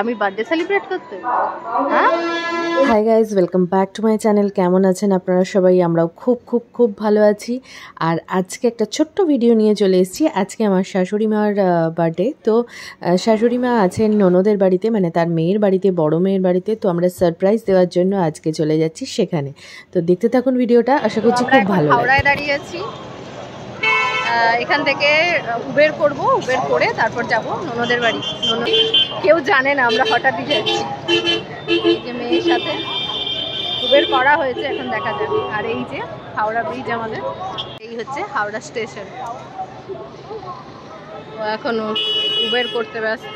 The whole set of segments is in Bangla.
আমি বার্থডে সেলিব্রেট করতে। হ্যাঁ, hi guys, welcome back to my channel. কেমন আছেন আপনারা সবাই? আমরাও খুব খুব খুব ভালো আছি। আর আজকে একটা ছোট্ট ভিডিও নিয়ে চলে এসেছি। আজকে আমার শাশুড়ি মার বার্থডে। তো শাশুড়ি মা আছেন ননদের বাড়িতে, মানে তার মেয়ের বাড়িতে, বড় মেয়ের বাড়িতে। তো আমরা সারপ্রাইজ দেওয়ার জন্য আজকে চলে যাচ্ছি সেখানে। তো দেখতে থাকুন ভিডিওটা, আশা করছি খুব ভালো লাগবে। হাওড়ায় দাঁড়িয়ে আছি, এখান থেকে উবের করব, উবের করে তারপর যাব ননদের বাড়ি। কেউ জানে না, আমরা হঠাৎই যাচ্ছি। এই যে মেয়ের সাথে উবের করা হয়েছে, এখন দেখা যাবে। আর এই যে হাওড়া ব্রিজ আমাদের, এই হচ্ছে হাওড়া স্টেশন। ও এখন উবের করতে ব্যস্ত।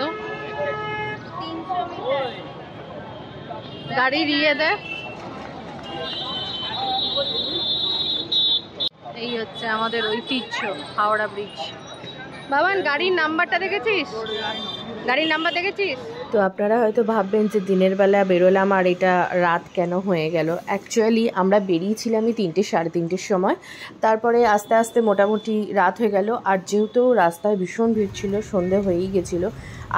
গাড়ি দিয়ে দেয়। এই হচ্ছে আমাদের ঐতিহ্য হাওড়া ব্রিজ। বাবান, গাড়ির নাম্বারটা দেখেছিস? গাড়ির নাম্বার দেখেছিস? তো আপনারা হয়তো ভাববেন যে দিনের বেলা বেরোলাম আর এটা রাত কেন হয়ে গেল। অ্যাকচুয়ালি আমরা বেরিয়েছিলামই 3টে সাড়ে 3টের সময়। তারপরে আস্তে আস্তে মোটামুটি রাত হয়ে গেল। আর যেহেতু রাস্তায় ভীষণ ভিড় ছিল, সন্ধে হয়েই গেছিলো।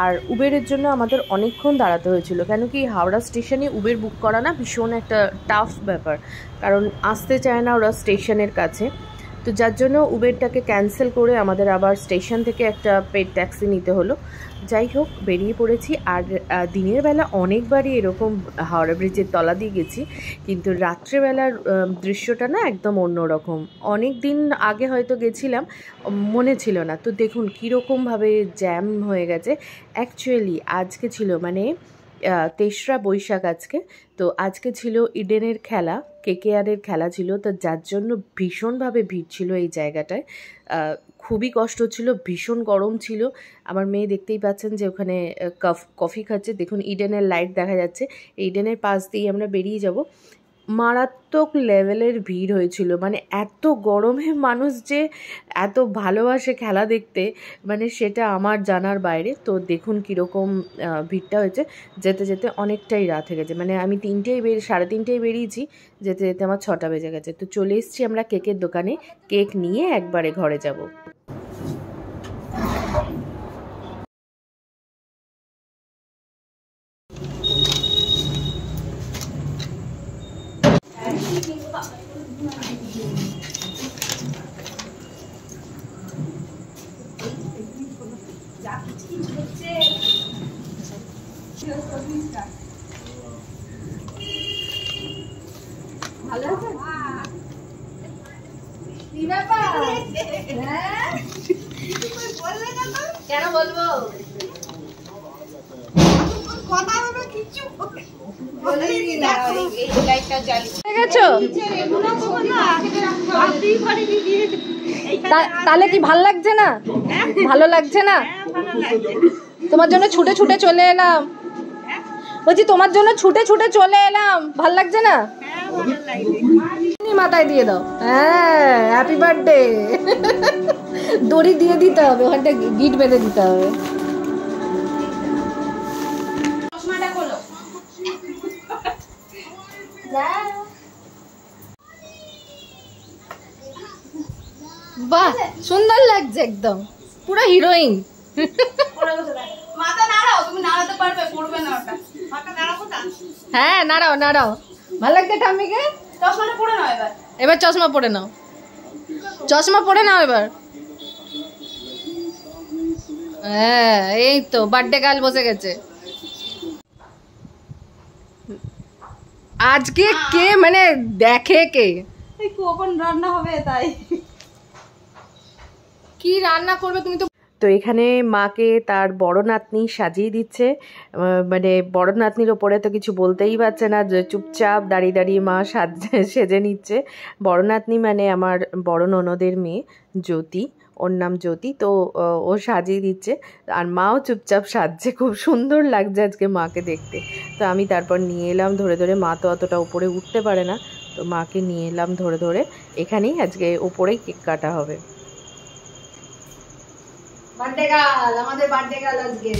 আর উবেরের জন্য আমাদের অনেকক্ষণ দাঁড়াতে হয়েছিল, কেন কি হাওড়া স্টেশনে উবের বুক করা না ভীষণ একটা টাফ ব্যাপার, কারণ আসতে চায় না ওরা স্টেশনের কাছে। তো যার জন্য উবেরটাকে ক্যান্সেল করে আমাদের আবার স্টেশন থেকে একটা পেড ট্যাক্সি নিতে হলো। যাই হোক, বেরিয়ে পড়েছি। আর দিনের বেলা অনেকবারই এরকম হাওড়া ব্রিজের তলা দিয়ে গেছি, কিন্তু রাত্রেবেলার দৃশ্যটা না একদম অন্যরকম। অনেক দিন আগে হয়তো গেছিলাম, মনে ছিল না। তো দেখুন কীরকমভাবে জ্যাম হয়ে গেছে। অ্যাকচুয়ালি আজকে ছিল মানে 23রা বৈশাখ আজকে। তো আজকে ছিল ইডেনের খেলা, কেকেআরের খেলা ছিল। তো যার জন্য ভীষণভাবে ভিড় ছিল এই জায়গাটায়। খুবই কষ্ট ছিল, ভীষণ গরম ছিল। আমার মেয়ে দেখতেই পাচ্ছেন যে ওখানে কফি খাচ্ছে। দেখুন ইডেনের লাইট দেখা যাচ্ছে। ইডেনের পাশ দিয়ে আমরা বেরিয়ে যাব। মারাত্মক লেভেলের ভিড় হয়েছিল, মানে এত গরমে মানুষ যে এত ভালোবাসে খেলা দেখতে, মানে সেটা আমার জানার বাইরে। তো দেখুন কীরকম ভিড়টা হয়েছে। যেতে যেতে অনেকটাই রাত হয়ে গেছে, মানে আমি সাড়ে 3টেই বেরিয়েছি, যেতে যেতে আমার 6টা বেজে গেছে। তো চলে এসেছি আমরা কেকের দোকানে, কেক নিয়ে একবারে ঘরে যাব। ভালো আছে? কেন বলবো? তাহলে কি ভাল লাগছে না? ভালো লাগছে না? তোমার জন্য ছুটে ছুটে চলে এলাম। বলছি তোমার জন্য ছুটে ছুটে চলে এলাম, ভাল লাগছে না? মাথায় দিয়ে দাও। হ্যাঁ, হ্যাপি বার্থডে। দড়ি দিয়ে দিতে হবে, ওখানটা গিট বেঁধে দিতে হবে। বাহ, সুন্দর লাগছে, একদম পুরো হিরোইন। হ্যাঁ, নাড়াও নাড়াও। ভালো লাগছে ঠাম্মিকে? এবার চশমা পরে নাও, চশমা পরে নাও এবার। হ্যাঁ, এই তো বার্থডে গার্ল বসে গেছে। আজকে কে মানে দেখে কে কখন রান্না হবে, তাই কি রান্না করবে তুমি? তো এখানে মাকে তার বড় নাতনি সাজিয়ে দিচ্ছে। মানে বড় নাতনির ওপরে তো কিছু বলতেই পারছে না, যে চুপচাপ দাঁড়িয়ে দাঁড়িয়ে মা সেজে নিচ্ছে। বড় নাতনি মানে আমার বড় ননদের মেয়ে জ্যোতি, ওর নাম জ্যোতি। তো ও সাজিয়ে দিচ্ছে, আর মাও চুপচাপ সাজছে। খুব সুন্দর লাগছে আজকে মাকে দেখতে। তো আমি তারপর নিয়ে এলাম ধরে ধরে, মা তো অতটা উপরে উঠতে পারে না, তো মাকে নিয়ে এলাম ধরে ধরে। এখানেই আজকে ওপরেই কেক কাটা হবে। বার্থডে গার্ল, আমাদের বার্থডে গার্ল আজকে।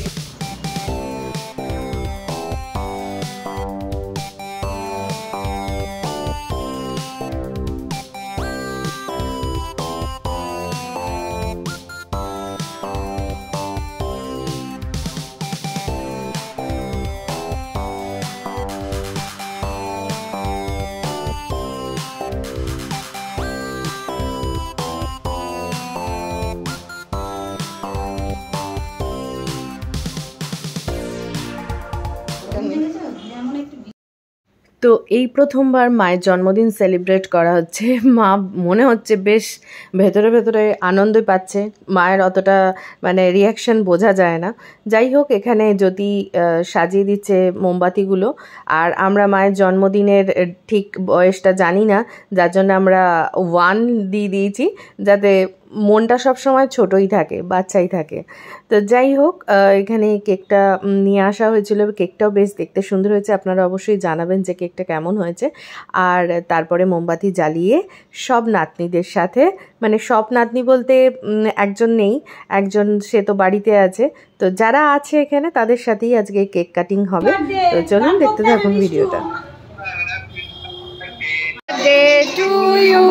তো এই প্রথমবার মায়ের জন্মদিন সেলিব্রেট করা হচ্ছে। মা মনে হচ্ছে বেশ ভেতরে ভেতরে আনন্দ পাচ্ছে, মায়ের অতটা মানে রিয়াকশন বোঝা যায় না। যাই হোক, এখানে জ্যোতি সাজিয়ে দিচ্ছে মোমবাতিগুলো। আর আমরা মায়ের জন্মদিনের ঠিক বয়সটা জানি না, যার জন্য আমরা 1 দিয়ে দিয়েছি, যাতে মনটা সব সময় ছোটই থাকে, বাচ্চাই থাকে। তো যাই হোক, এখানে কেকটা নিয়ে আসা হয়েছিল। কেকটাও বেশ দেখতে সুন্দর হয়েছে, আপনারা অবশ্যই জানাবেন যে কেকটা কেমন হয়েছে। আর তারপরে মোমবাতি জ্বালিয়ে সব নাতনিদের সাথে, মানে সব নাতনি বলতে একজন নেই, একজন সে তো বাড়িতে আছে, তো যারা আছে এখানে তাদের সাথেই আজকে কেক কাটিং হবে। তো চলুন দেখতে থাকুন ভিডিওটা। birthday to you,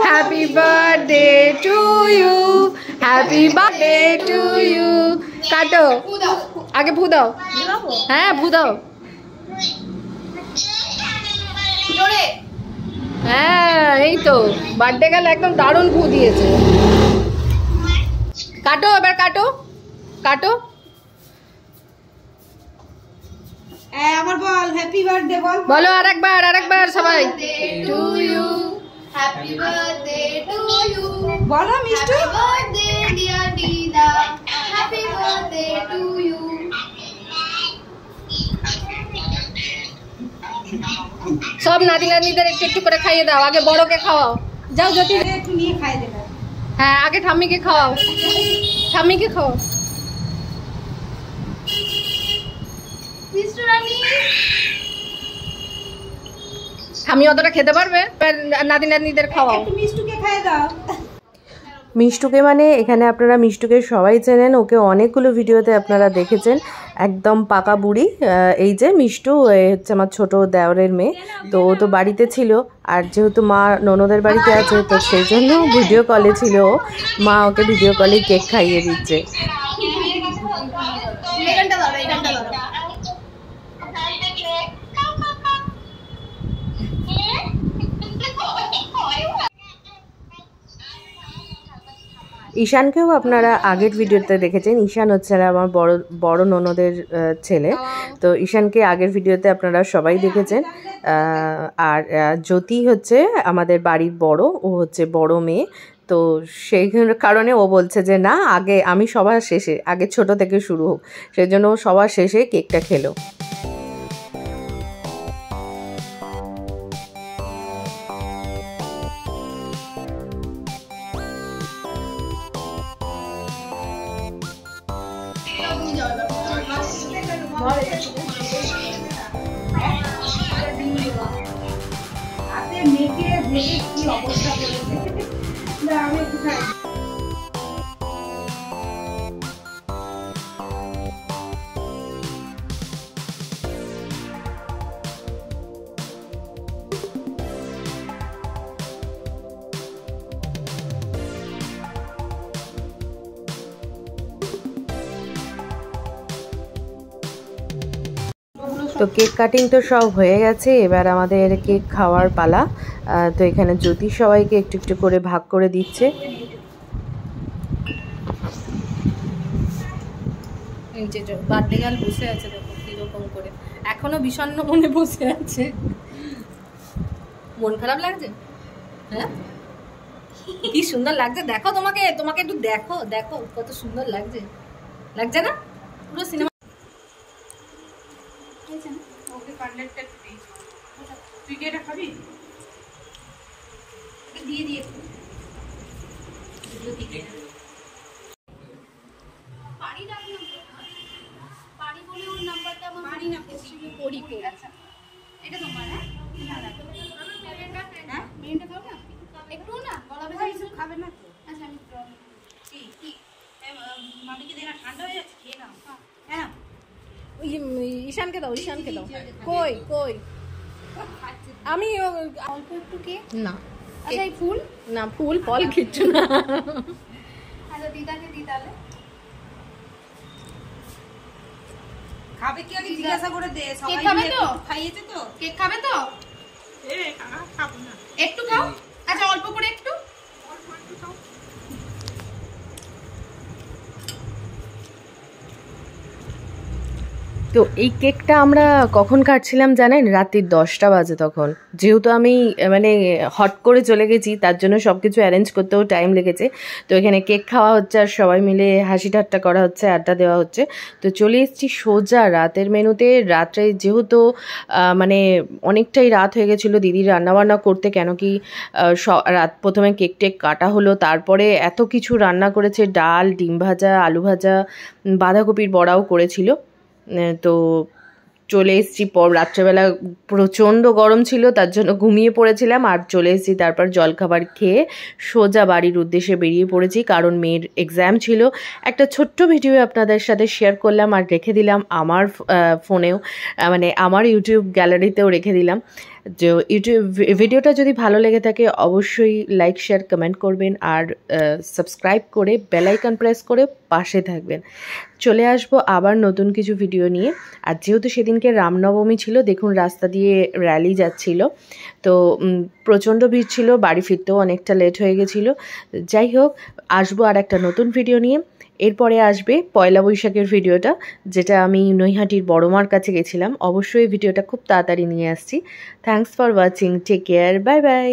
happy birthday to you, happy birthday to you. কাটো, আগে ফু দাও। হ্যাঁ ফু দাও। হ্যাঁ এই তো বার্থডে গেল, একদম দারুণ ফু দিয়েছে। কাটো এবার, কাটো কাটো। আমার বল হ্যাপি বার্থডে বল। বলো আরেকবার সবাই। to you, happy birthday to you, বলো Mishtu. happy birthday dear Dida, happy birthday to you. সব নাতি নাতনিদের একটু একটু করে খাইয়ে দাও, আগে বড়কে খাওয়াও। যাও জ্যোতি, একটু নিয়ে খাই দেবে। হ্যাঁ আগে ঠাম্মিকে খাওয়াও, ঠাম্মিকে খাওয়াও। Mr. Rani, ঠাম্মি অতটা খেতে পারবে? নাতি নাতনিদের খাওয়াও। একটু মিষ্টুকে খাই দাও। মিষ্টুকে মানে এখানে আপনারা মিষ্টুকে সবাই চেনেন, ওকে অনেকগুলো ভিডিওতে আপনারা দেখেছেন। একদম পাকা বুড়ি। এই যে মিষ্টু হচ্ছে আমার ছোট দেওরের মেয়ে, তো ও তো বাড়িতে ছিল, আর যেহেতু মা ননদের বাড়িতে আছে তো সেই জন্য ভিডিও কলে ছিল, মা ওকে ভিডিও কলে কেক খাইয়ে দিচ্ছে। এখানটা ধরো, এখানটা ধরো। ঈশানকেও আপনারা আগের ভিডিওতে দেখেছেন। ঈশান হচ্ছে আমার বড় ননদের ছেলে, তো ঈশানকে আগের ভিডিওতে আপনারা সবাই দেখেছেন। আর জ্যোতি হচ্ছে আমাদের বাড়ির বড়, ও হচ্ছে বড় মেয়ে। তো সেই কারণে ও বলছে যে না, আগে আমি সবার শেষে, আগে ছোট থেকে শুরু হোক, সেই জন্য ও সবার শেষে কেকটা খেলো। হাতে মেখে ভেঙে কি অবস্থা করেছে। না আমি একটু খাই। তো কেক কাটিং তো সব হয়ে গেছে, এবার আমাদের কেক খাওয়ার পালা। তো এখানে জ্যোতি সবাইকে একটু একটু করে ভাগ করে দিচ্ছে। এই যে বার্থডে গার্ল বসে আছে, দেখো কিরকম করে, এখনো বিষণ্ণ মনে বসে আছে। মন খারাপ লাগছে? হ্যাঁ কি সুন্দর লাগছে, দেখো তোমাকে একটু দেখো, দেখো কত সুন্দর লাগছে, লাগছে না? পুরো সিনেমা। ওকে কাটলেটটা দিই। তুই কি এটা খাবি? দিয়ে দিয়ে পারি না, পারি বলে ওর নাম্বারটা আমার পারি না, পড়ি করি। আচ্ছা এটা তোমার? হ্যাঁ হ্যাঁ মেয়েটা খাও না একটু, না গলা ব্যথা কিছু খাবে না তো? আচ্ছা আমি কি মামিকে দেখা ঠান্ডা হয়ে যাচ্ছে, খেয়ে নাও। হ্যাঁ ঈশানকে দাও, ঈশানকে দাও। কই কই আমি অল্প একটু কে না। আচ্ছা এই ফুল না, ফুল ফল কিচ্ছু না। আচ্ছা দিদাকে দি তাহলে। খাবে কি আগে জিজ্ঞাসা করে দে। সবাই কেক খাবে তো? খাইয়েছে তো? কেক খাবে তো? খাবো না। একটু খাও। আচ্ছা অল্প করে একটু। তো এই কেকটা আমরা কখন কাটছিলাম জানেন? রাত্রি 10টা বাজে তখন। যেহেতু আমি মানে হট করে চলে গেছি, তার জন্য সব কিছু অ্যারেঞ্জ করতেও টাইম লেগেছে। তো এখানে কেক খাওয়া হচ্ছে আর সবাই মিলে হাসি ঠাট্টা করা হচ্ছে, আড্ডা দেওয়া হচ্ছে। তো চলে এসেছি সোজা রাতের মেনুতে। রাত্রে যেহেতু মানে অনেকটাই রাত হয়ে গেছিলো দিদির রান্নাবান্না করতে, কেন কি রাত প্রথমে কেক টেক কাটা হলো, তারপরে এত কিছু রান্না করেছে, ডাল, ডিম ভাজা, আলু ভাজা, বাঁধাকপির বড়াও করেছিল। তো চলে এসেছি রাত্রেবেলা প্রচণ্ড গরম ছিল, তার জন্য ঘুমিয়ে পড়েছিলাম। আর চলে এসেছি তারপর জলখাবার খেয়ে সোজা বাড়ির উদ্দেশ্যে বেরিয়ে পড়েছি, কারণ মেয়ের এক্সাম ছিল। একটা ছোট্ট ভিডিও আপনাদের সাথে শেয়ার করলাম আর রেখে দিলাম আমার ফোনেও, মানে আমার ইউটিউব গ্যালারিতেও রেখে দিলাম। যে ইউটিউব ভিডিওটা যদি ভালো লেগে থাকে অবশ্যই লাইক, শেয়ার, কমেন্ট করবেন আর সাবস্ক্রাইব করে বেল আইকন প্রেস করে পাশে থাকবেন। চলে আসবো আবার নতুন কিছু ভিডিও নিয়ে। আর যেহেতু সেদিনকে রামনবমী ছিল, দেখুন রাস্তা দিয়ে র্যালি যাচ্ছিল, তো প্রচণ্ড ভিড় ছিল, বাড়ি ফিরতেও অনেকটা লেট হয়ে গেছিলো। যাই হোক, আসবো আর একটা নতুন ভিডিও নিয়ে। এরপরে আসবে পয়লা বৈশাখের ভিডিওটা, যেটা আমি নৈহাটির বড়মার কাছে গেছিলাম। অবশ্যই ভিডিওটা খুব তাড়াতাড়ি নিয়ে আসছি। Thanks for watching, take care, bye by.